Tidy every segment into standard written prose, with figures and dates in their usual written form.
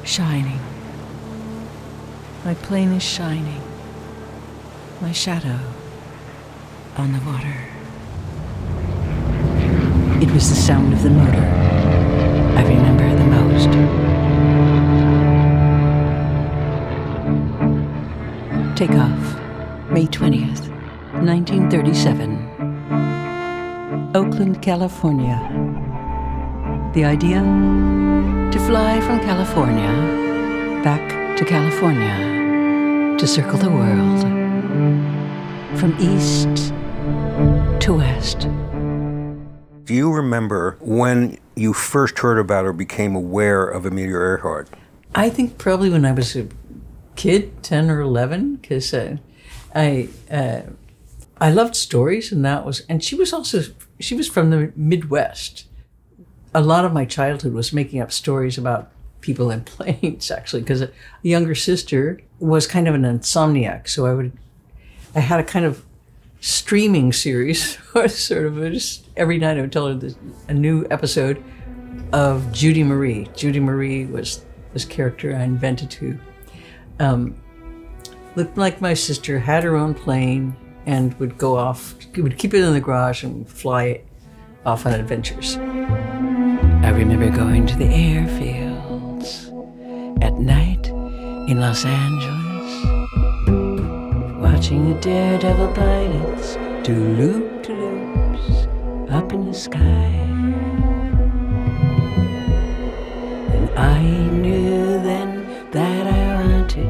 Shining. My plane is shining. My shadow on the water. It was the sound of the motor I remember the most. Takeoff, May 20th, 1937. Oakland, California. The idea? To fly from California back to California to circle the world from east to west. Do you remember when you first heard about or became aware of Amelia Earhart? I think probably when I was a kid, 10 or 11, because I loved stories, and she was from the Midwest. A lot of my childhood was making up stories about people in planes, actually, because a younger sister was kind of an insomniac. So I had a kind of streaming series, or sort of just every night I would tell her a new episode of Judy Marie. Judy Marie was this character I invented who looked like my sister, had her own plane, and would go off, would keep it in the garage and fly off on adventures. I remember going to the airfields at night in Los Angeles, watching the daredevil pilots do loop-to-loops up in the sky. And I knew then that I wanted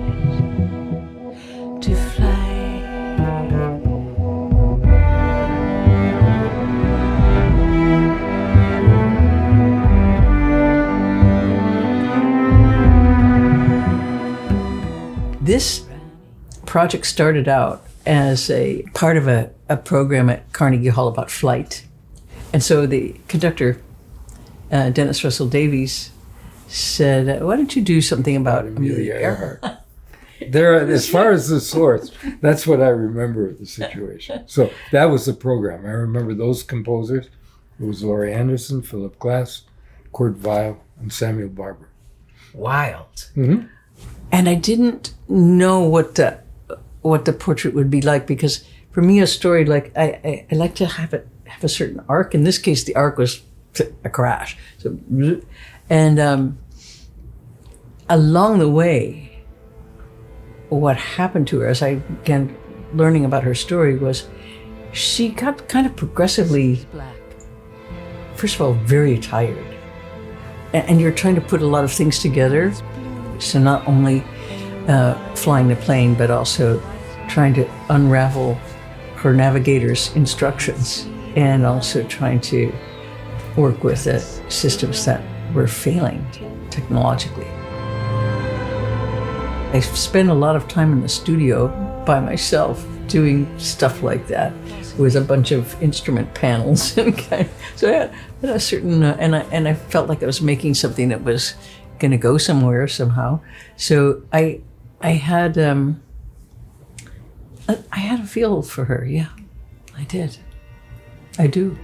to fly. This project started out as a part of a program at Carnegie Hall about flight. And so the conductor, Dennis Russell Davies, said, why don't you do something about Amelia Earhart? As far as the source, that's what I remember of the situation. So that was the program. I remember those composers. It was Laurie Anderson, Philip Glass, Kurt Weill, and Samuel Barber. Wild. Mm-hmm. And I didn't know what the portrait would be like, because for me, a story, like I like to have a certain arc. In this case, the arc was a crash. So, and along the way, what happened to her as I began learning about her story was she got kind of progressively, first of all, very tired. And you're trying to put a lot of things together. So not only flying the plane, but also trying to unravel her navigator's instructions, and also trying to work with the systems that were failing technologically. I spent a lot of time in the studio by myself doing stuff like that with a bunch of instrument panels. And so I had a certain, and I felt like I was making something that was going to go somewhere somehow. So I had a feel for her. Yeah, I did. I do.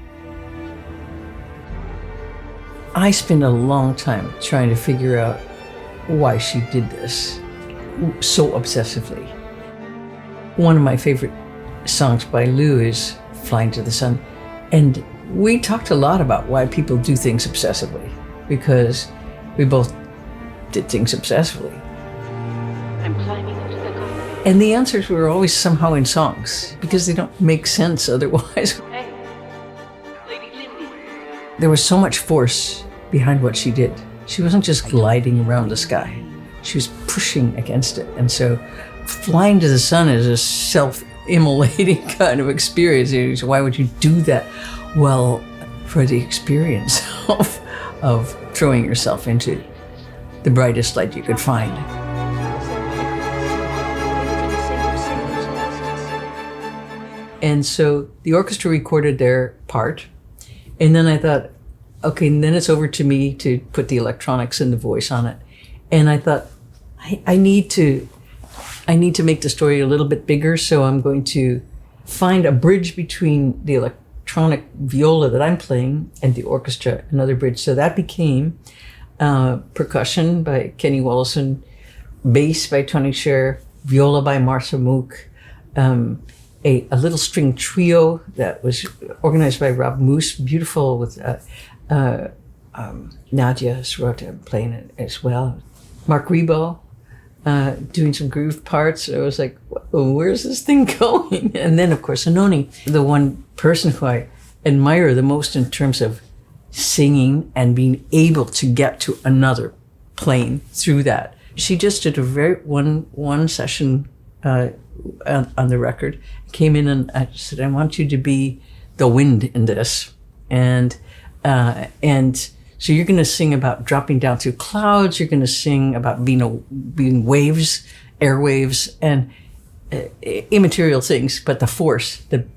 I spent a long time trying to figure out why she did this so obsessively. One of my favorite songs by Lou is Flying to the Sun. And we talked a lot about why people do things obsessively, because we both did things obsessively. I'm climbing into the cockpit. And the answers were always somehow in songs, because they don't make sense otherwise. Hey, Lady Lindy. There was so much force behind what she did. She wasn't just gliding around the sky. She was pushing against it. And so flying to the sun is a self-immolating kind of experience. So why would you do that? Well, for the experience of throwing yourself into the brightest light you could find. And so the orchestra recorded their part. And then I thought, okay, and then it's over to me to put the electronics and the voice on it. And I thought, I need to make the story a little bit bigger, so I'm going to find a bridge between the electronic viola that I'm playing and the orchestra, another bridge. So that became percussion by Kenny Wollesen, bass by Tony Scherr, viola by Mooke, a little string trio that was organized by Rob Moose, beautiful, with Nadia Sirota playing it as well. Marc Ribot doing some groove parts. I was like, where's this thing going? And then, of course, Anohni, the one person who I admire the most in terms of singing and being able to get to another plane through that. She just did a one session on the record, came in and I said, I want you to be the wind in this. And so you're going to sing about dropping down through clouds. You're going to sing about being waves, airwaves, and immaterial things, but the force that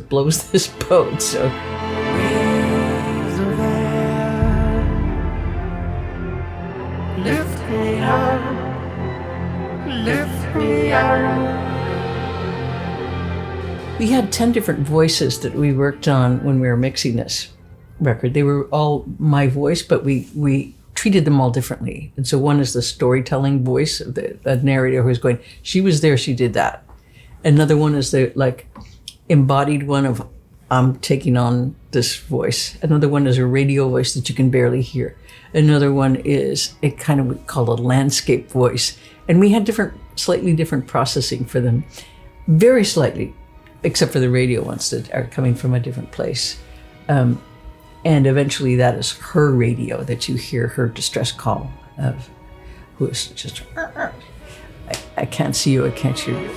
blows this boat. So waves of air, lift me up, lift me up. We had 10 different voices that we worked on when we were mixing this record. They were all my voice, but we treated them all differently. And so one is the storytelling voice of the narrator who's going, she was there, she did that. Another one is the embodied one of, I'm taking on this voice. Another one is a radio voice that you can barely hear. Another one is a kind of we call a landscape voice. And we had slightly different processing for them, very slightly, except for the radio ones that are coming from a different place. And eventually that is her radio that you hear, her distress call of who is just, I can't see you, I can't hear you.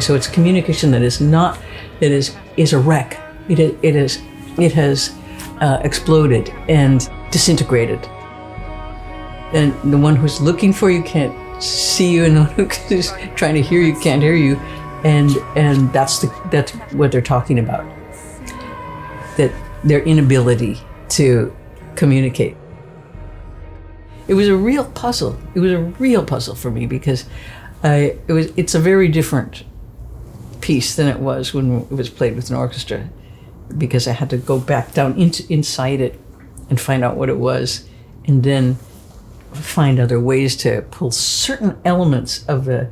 So it's communication that is a wreck. It has exploded and disintegrated. And the one who's looking for you can't see you, and the one who's trying to hear you can't hear you. And that's what they're talking about. That their inability to communicate. It was a real puzzle. It was a real puzzle for me because it's a very different piece than it was when it was played with an orchestra, because I had to go back down inside it and find out what it was, and then find other ways to pull certain elements of the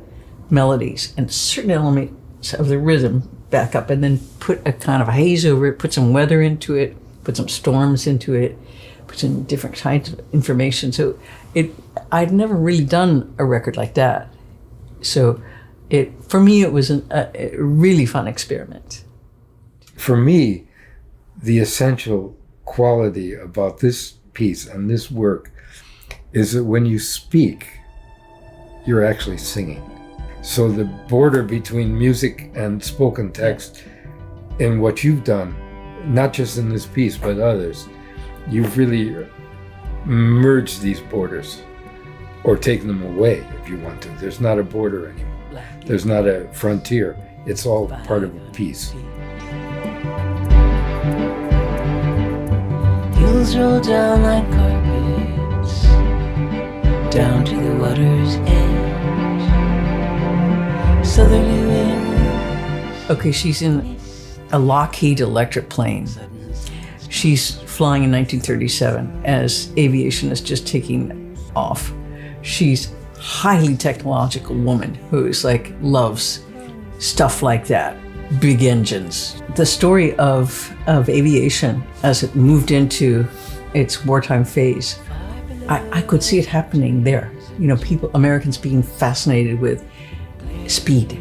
melodies and certain elements of the rhythm back up, and then put a kind of haze over it, put some weather into it, put some storms into it, put some different kinds of information. So I'd never really done a record like that. So for me, it was a really fun experiment. For me, the essential quality about this piece and this work is that when you speak, you're actually singing. So the border between music and spoken text in what you've done, not just in this piece, but others, you've really merged these borders or taken them away if you want to. There's not a border anymore. There's not a frontier. It's all part of a piece. Hills roll down like carpets, down to the water's edge. Southerly wind. Okay, she's in a Lockheed electric plane. She's flying in 1937 as aviation is just taking off. She's highly technological woman who's loves stuff like that, big engines. The story of aviation as it moved into its wartime phase, I could see it happening there. Americans being fascinated with speed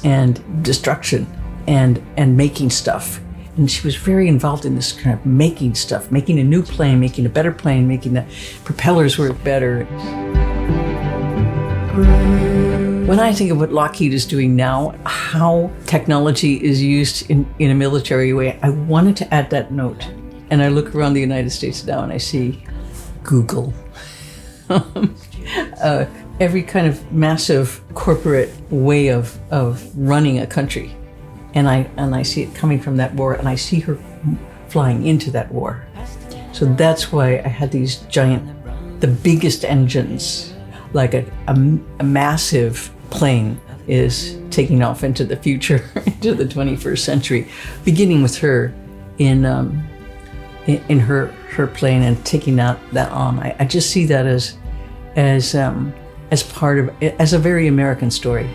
and destruction and making stuff. And she was very involved in this kind of making stuff, making a new plane, making a better plane, making the propellers work better. When I think of what Lockheed is doing now, how technology is used in a military way, I wanted to add that note. And I look around the United States now and I see Google, every kind of massive corporate way of running a country. And I see it coming from that war, and I see her flying into that war. So that's why I had these giant, the biggest engines, like a massive plane is taking off into the future, into the 21st century, beginning with her in her plane and taking that on. I just see that as part of, as a very American story.